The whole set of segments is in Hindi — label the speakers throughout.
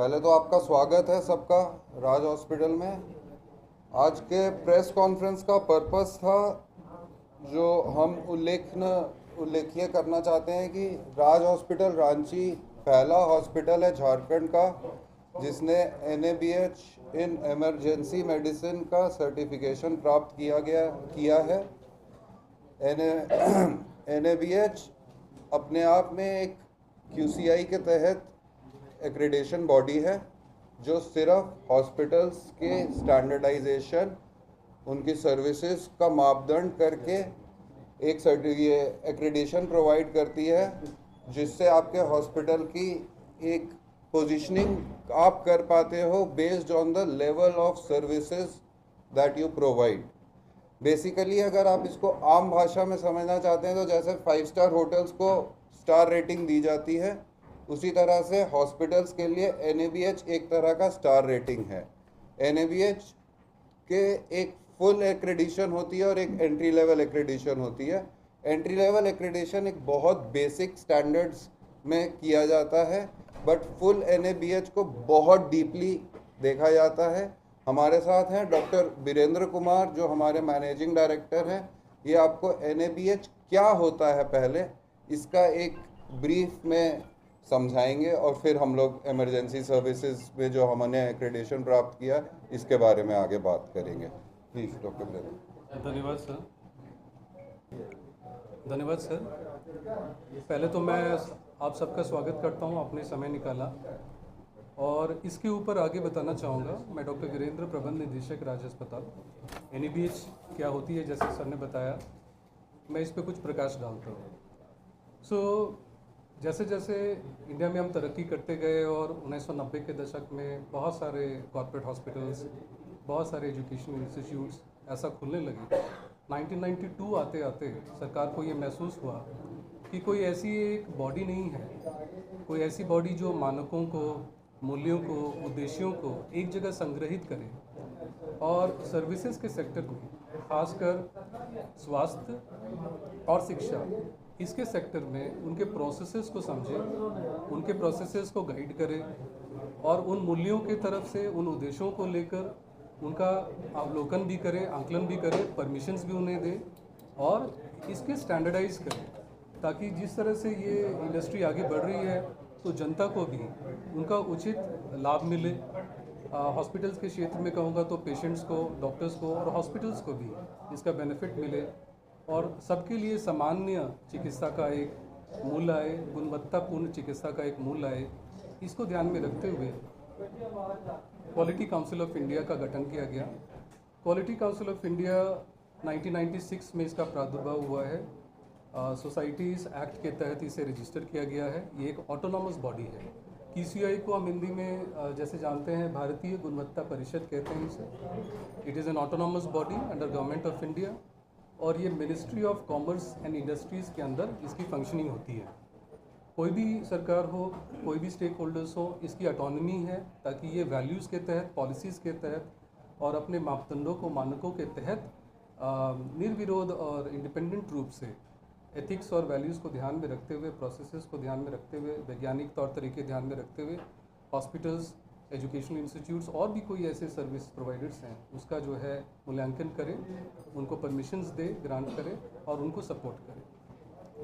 Speaker 1: पहले तो आपका स्वागत है सबका राज हॉस्पिटल में। आज के प्रेस कॉन्फ्रेंस का पर्पस था जो हम उल्लेखनीय करना चाहते हैं कि राज हॉस्पिटल रांची पहला हॉस्पिटल है झारखंड का जिसने NABH इन इमरजेंसी मेडिसिन का सर्टिफिकेशन प्राप्त किया है। NABH अपने आप में एक QCI के तहत एक्रेडिशन बॉडी है जो सिर्फ हॉस्पिटल्स के स्टैंडर्डाइजेशन, उनकी सर्विसेज का मापदंड करके एक ये एक्रेडिशन प्रोवाइड करती है जिससे आपके हॉस्पिटल की एक पोजीशनिंग आप कर पाते हो based on the level of services that you provide. Basically अगर आप इसको आम भाषा में समझना चाहते हैं तो जैसे 5 स्टार होटल्स को स्टार रेटिंग दी जाती है, उसी तरह से हॉस्पिटल्स के लिए NABH एक तरह का स्टार रेटिंग है। NABH के एक फुल एक्रेडिशन होती है और एक एंट्री लेवल एक्रेडिशन होती है। एंट्री लेवल एक्रेडिशन एक बहुत बेसिक स्टैंडर्ड्स में किया जाता है, बट फुल NABH को बहुत डीपली देखा जाता है। हमारे साथ हैं डॉक्टर वीरेंद्र कुमार जो हमारे मैनेजिंग डायरेक्टर हैं। ये आपको NABH क्या होता है पहले इसका एक ब्रीफ में समझाएंगे और फिर हम लोग इमरजेंसी सर्विसेज में जो हमने एक्रेडिशन प्राप्त किया इसके बारे में आगे बात करेंगे। Please doctor Virendra.
Speaker 2: धन्यवाद सर। पहले तो मैं आप सबका स्वागत करता हूं, आपने समय निकाला। और इसके ऊपर आगे बताना चाहूँगा, मैं डॉक्टर वीरेंद्र, प्रबंध निदेशक राज अस्पताल। NABH क्या होती है जैसे सर ने बताया, मैं इस पर कुछ प्रकाश डालता हूँ। जैसे जैसे इंडिया में हम तरक्की करते गए और 1990 के दशक में बहुत सारे कॉर्पोरेट हॉस्पिटल्स, बहुत सारे एजुकेशनल इंस्टीट्यूट्स ऐसा खुलने लगे। 1992 आते आते सरकार को ये महसूस हुआ कि कोई ऐसी एक बॉडी नहीं है, कोई ऐसी बॉडी जो मानकों को, मूल्यों को, उद्देश्यों को एक जगह संग्रहित करे और सर्विसेज के सेक्टर में, खासकर स्वास्थ्य और शिक्षा, इसके सेक्टर में उनके प्रोसेसेस को समझे, उनके प्रोसेसेस को गाइड करे और उन मूल्यों के तरफ से, उन उद्देश्यों को लेकर उनका अवलोकन भी करे, आंकलन भी करे, परमिशंस भी उन्हें दे और इसके स्टैंडर्डाइज करे, ताकि जिस तरह से ये इंडस्ट्री आगे बढ़ रही है तो जनता को भी उनका उचित लाभ मिले। हॉस्पिटल्स के क्षेत्र में कहूँगा तो पेशेंट्स को, डॉक्टर्स को और हॉस्पिटल्स को भी इसका बेनिफिट मिले और सबके लिए सामान्य चिकित्सा का एक मूल्य आए, गुणवत्तापूर्ण चिकित्सा का एक मूल्य आए। इसको ध्यान में रखते हुए क्वालिटी काउंसिल ऑफ इंडिया का गठन किया गया। क्वालिटी काउंसिल ऑफ इंडिया 1996 में इसका प्रादुर्भाव हुआ है। सोसाइटीज़ एक्ट के तहत इसे रजिस्टर किया गया है। ये एक ऑटोनॉमस बॉडी है। QCI को हम हिंदी में जैसे जानते हैं भारतीय गुणवत्ता परिषद कहते हैं इसे। It is an autonomous body under government of India और ये ministry of commerce and industries के अंदर इसकी फंक्शनिंग होती है। कोई भी सरकार हो, कोई भी स्टेक होल्डर्स हो, इसकी ऑटोनॉमी है ताकि ये वैल्यूज़ के तहत, पॉलिसीज़ के तहत और अपने मापदंडों को, मानकों के तहत निर्विरोध और इंडिपेंडेंट रूप से एथिक्स और वैल्यूज़ को ध्यान में रखते हुए, प्रोसेसेस को ध्यान में रखते हुए, वैज्ञानिक तौर तरीके ध्यान में रखते हुए हॉस्पिटल्स, एजुकेशनल इंस्टीट्यूट्स और भी कोई ऐसे सर्विस प्रोवाइडर्स हैं उसका जो है मूल्यांकन करें, उनको परमिशंस दे, ग्रांट करें और उनको सपोर्ट करें।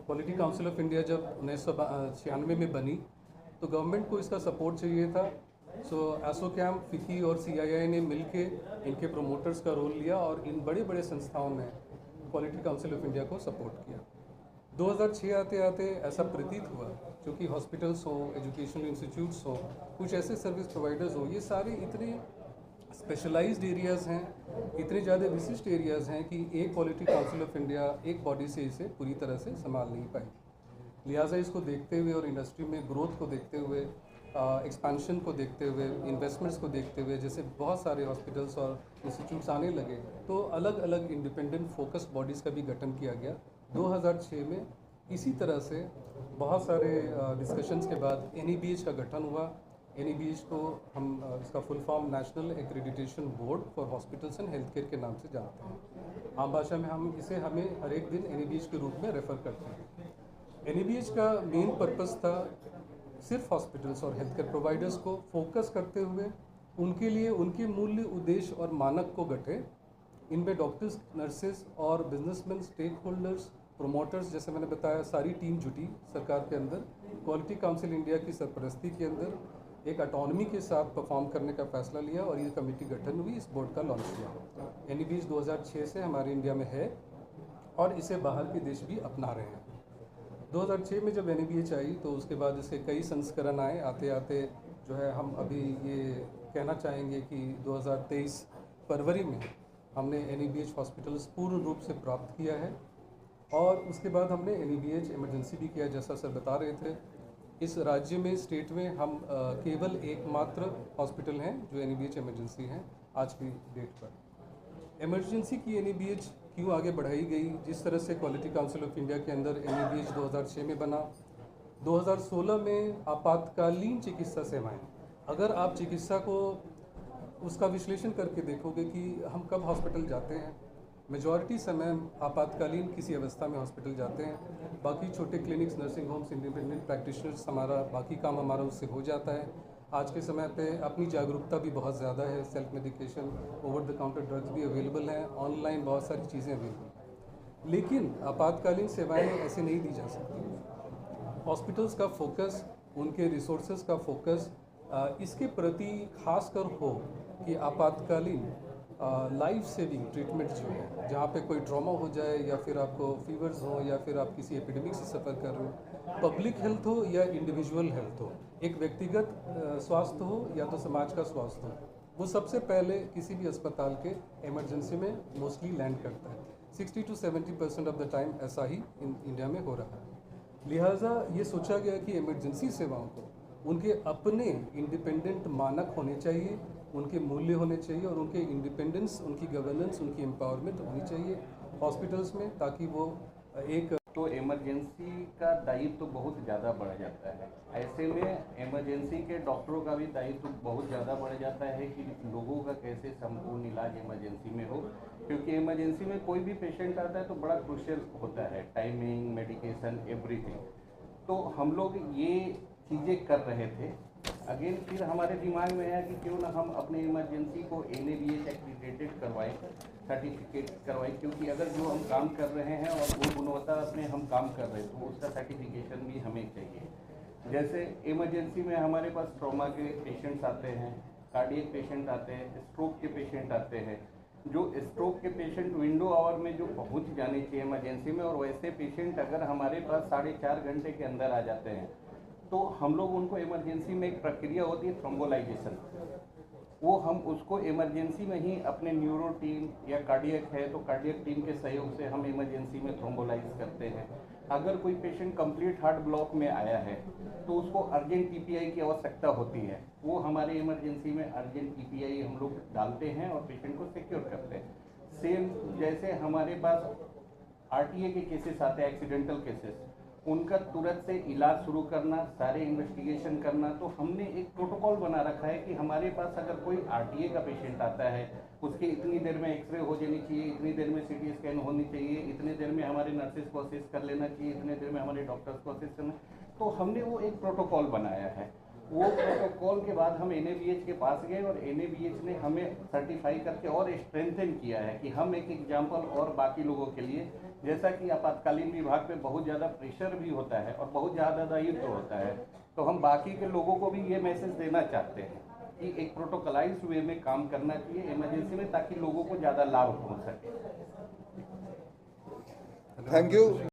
Speaker 2: क्वालिटी काउंसिल ऑफ इंडिया जब 1996 में बनी तो गवर्नमेंट को इसका सपोर्ट चाहिए था। एसोचैम, FICCI और CII ने मिलके इनके प्रोमोटर्स का रोल लिया और इन बड़े बड़े संस्थाओं ने क्वालिटी काउंसिल ऑफ इंडिया को सपोर्ट किया। 2006 आते आते ऐसा प्रतीत हुआ, क्योंकि हॉस्पिटल्स हो, एजुकेशनल इंस्टीट्यूट्स हो, कुछ ऐसे सर्विस प्रोवाइडर्स हो, ये सारे इतने स्पेशलाइज्ड एरियाज़ हैं, इतने ज़्यादा विशिष्ट एरियाज़ हैं कि एक क्वालिटी काउंसिल ऑफ इंडिया एक बॉडी से इसे पूरी तरह से संभाल नहीं पाई। लिहाजा इसको देखते हुए और इंडस्ट्री में ग्रोथ को देखते हुए, एक्सपेंशन को देखते हुए, इन्वेस्टमेंट्स को देखते हुए, जैसे बहुत सारे हॉस्पिटल्स और इंस्टीट्यूट्स आने लगे तो अलग अलग इंडिपेंडेंट फोकस बॉडीज़ का भी गठन किया गया 2006 में। इसी तरह से बहुत सारे डिस्कशंस के बाद NABH का गठन हुआ। NABH को हम इसका full form national accreditation board for hospitals and health care के नाम से जानते हैं। आम भाषा में हम इसे हर एक दिन NABH के रूप में रेफ़र करते हैं। NABH का मेन पर्पस था सिर्फ हॉस्पिटल्स और हेल्थ केयर प्रोवाइडर्स को फोकस करते हुए उनके लिए उनके मूल्य, उद्देश्य और मानक को गढ़े। इनमें डॉक्टर्स, नर्सेज और बिजनेसमैन, स्टेक होल्डर्स, प्रोमोटर्स, जैसे मैंने बताया, सारी टीम जुटी सरकार के अंदर। क्वालिटी काउंसिल इंडिया की सरपरस्ती के अंदर एक ऑटोनॉमी के साथ परफॉर्म करने का फैसला लिया और ये कमेटी गठन हुई, इस बोर्ड का लॉन्च किया। NABH 2006 से हमारे इंडिया में है और इसे बाहर के देश भी अपना रहे हैं। 2006 में जब NABH आई तो उसके बाद इसके कई संस्करण आए। आते आते जो है हम अभी ये कहना चाहेंगे कि 2023 फरवरी में हमने NABH हॉस्पिटल्स पूर्ण रूप से प्राप्त किया है और उसके बाद हमने NABH इमरजेंसी भी किया, जैसा सर बता रहे थे। इस राज्य में, स्टेट में हम केवल एकमात्र हॉस्पिटल हैं जो NABH इमरजेंसी हैं आज की डेट पर। इमरजेंसी की NABH क्यों आगे बढ़ाई गई? जिस तरह से क्वालिटी काउंसिल ऑफ इंडिया के अंदर NABH 2006 में बना, 2016 में आपातकालीन चिकित्सा सेवाएं। अगर आप चिकित्सा को उसका विश्लेषण करके देखोगे कि हम कब हॉस्पिटल जाते हैं, मेजॉरिटी समय आपातकालीन किसी अवस्था में हॉस्पिटल जाते हैं। बाकी छोटे clinics, nursing homes, independent practitioners, हमारा बाकी काम हमारा उससे हो जाता है। आज के समय पे अपनी जागरूकता भी बहुत ज़्यादा है। Self medication, over the counter drugs भी अवेलेबल हैं, ऑनलाइन बहुत सारी चीज़ें अवेलेबल। लेकिन आपातकालीन सेवाएं ऐसे नहीं दी जा सकती। हॉस्पिटल्स का फोकस, उनके रिसोर्सेज का फोकस इसके प्रति खास कर हो कि आपातकालीन लाइफ सेविंग ट्रीटमेंट जो है, जहाँ पे कोई ट्रॉमा हो जाए या फिर आपको फीवर्स हो या फिर आप किसी एपिडेमिक से सफ़र कर रहे हो, पब्लिक हेल्थ हो या इंडिविजुअल हेल्थ हो, एक व्यक्तिगत स्वास्थ्य हो या तो समाज का स्वास्थ्य हो, वो सबसे पहले किसी भी अस्पताल के इमरजेंसी में मोस्टली लैंड करता है। 60 to 70% ऑफ द टाइम ऐसा ही इंडिया में हो रहा है। लिहाजा ये सोचा गया कि इमरजेंसी सेवाओं को उनके अपने इंडिपेंडेंट मानक होने चाहिए, उनके मूल्य होने चाहिए और उनके इंडिपेंडेंस, उनकी गवर्नेंस, उनकी एम्पावरमेंट होनी चाहिए हॉस्पिटल्स में, ताकि वो एक
Speaker 3: तो इमरजेंसी का दायित्व तो बहुत ज़्यादा बढ़ जाता है। ऐसे में इमरजेंसी के डॉक्टरों का भी दायित्व तो बहुत ज़्यादा बढ़ जाता है कि लोगों का कैसे संपूर्ण इलाज इमरजेंसी में हो, क्योंकि इमरजेंसी में कोई भी पेशेंट आता है तो बड़ा क्रूशियल होता है, टाइमिंग, मेडिकेशन, एवरीथिंग। तो हम लोग ये चीज़ें कर रहे थे। अगेन फिर हमारे दिमाग में आया कि क्यों ना हम अपने इमरजेंसी को NABH एक्रीडेटेड करवाएं, सर्टिफिकेट करवाएं, क्योंकि अगर जो हम काम कर रहे हैं और वो गुणवत्ता में हम काम कर रहे हैं तो उसका सर्टिफिकेशन भी हमें चाहिए। जैसे इमरजेंसी में हमारे पास ट्रॉमा के पेशेंट्स आते हैं, कार्डियक पेशेंट आते हैं, स्ट्रोक के पेशेंट आते हैं। जो स्ट्रोक के पेशेंट विंडो आवर में जो पहुंच जाने चाहिए इमरजेंसी में, और वैसे पेशेंट अगर हमारे पास 4.5 घंटे के अंदर आ जाते हैं तो हम लोग उनको इमरजेंसी में एक प्रक्रिया होती है थ्रोम्बोलाइजेशन, वो हम उसको इमरजेंसी में ही अपने न्यूरो टीम या कार्डियक है तो कार्डियक टीम के सहयोग से हम इमरजेंसी में थ्रोम्बोलाइज करते हैं। अगर कोई पेशेंट कंप्लीट हार्ट ब्लॉक में आया है तो उसको अर्जेंट PPI की आवश्यकता होती है, वो हमारे इमरजेंसी में अर्जेंट PPI हम लोग डालते हैं और पेशेंट को सिक्योर करते हैं। सेम जैसे हमारे पास RTA के केसेस आते हैं, एक्सीडेंटल केसेस, उनका तुरंत से इलाज शुरू करना, सारे इन्वेस्टिगेशन करना। तो हमने एक प्रोटोकॉल बना रखा है कि हमारे पास अगर कोई RTA का पेशेंट आता है, उसके इतनी देर में एक्सरे हो जानी चाहिए, इतनी देर में CT स्कैन होनी चाहिए, इतने देर में हमारे नर्सेज को असिस्ट कर लेना चाहिए, इतने देर में हमारे डॉक्टर्स को असिस्ट करना। तो हमने वो एक प्रोटोकॉल बनाया है। वो प्रोटोकॉल के बाद हम NABH के पास गए और NABH ने हमें सर्टिफाई करके और स्ट्रेंथन किया है कि हम एक एग्जाम्पल और बाकी लोगों के लिए, जैसा कि आपातकालीन विभाग पे बहुत ज़्यादा प्रेशर भी होता है और बहुत ज़्यादा दायित्व होता है, तो हम बाकी के लोगों को भी ये मैसेज देना चाहते हैं कि एक प्रोटोकॉलाइज्ड वे में काम करना चाहिए इमरजेंसी में, ताकि लोगों को ज़्यादा लाभ पहुँच सके।
Speaker 1: Thank you.